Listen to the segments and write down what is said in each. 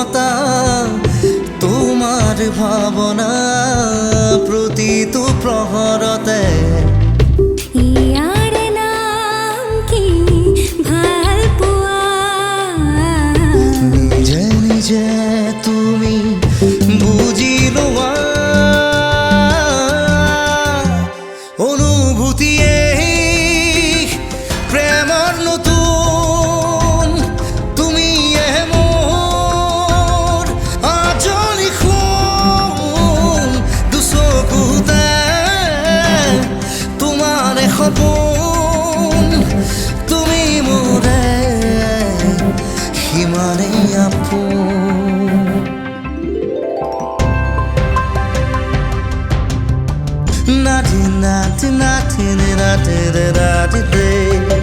মমতা তোমাৰ ভাৱনা প্ৰতিটো প্ৰহৰতে ইয়াৰ নাম কি ভাল পোৱা নিজে নিজে তুমি বুজি লোৱা অনুভূতিয়ে প্ৰেমৰ নতুন তুমিয়ে মোৰ আজলি খুন দুচকুতে তোমাৰে সপোন তুমি মোৰে সিমানেই আপোন Nothing, nothing, nothing, nothing, nothing, nothing,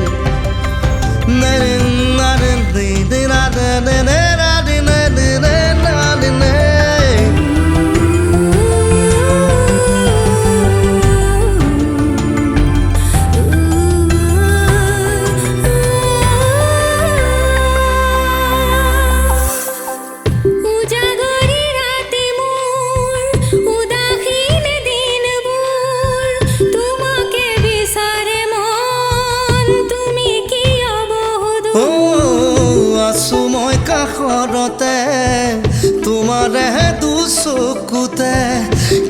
উজাগৰি ৰাতি মোৰ উদাসীন দিনবোৰ তোমাকে বিচাৰে মন তুমি কিয় বহুদূৰ আছো মই কাষৰতে তোমাৰে দুচকুতে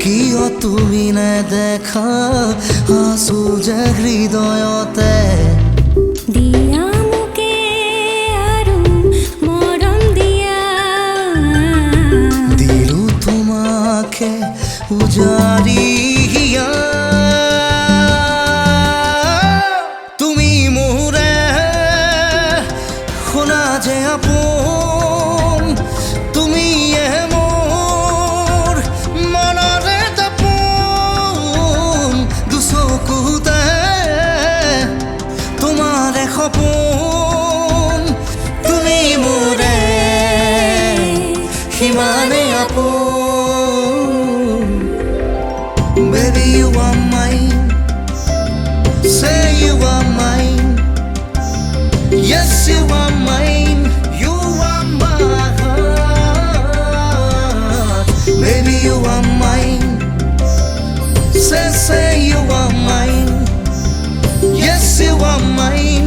কিয় তুমি নেদেখা আছো যে হৃদয়তে দিয়া মোকে আৰু মৰম দিয়া দিলো তোমাকে উজাৰি তুমি মোৰে শুনা যে আপোন তুমিয়ে মোৰ মনৰে দাপোন দুচকুতে তোমাৰে সপোন তুমি মোৰে সিমানেই আপোন Baby, you are mine. Say you are mine. Yes, you are mine. You are my heart. Baby, you are mine. Say you are mine. Yes, you are mine.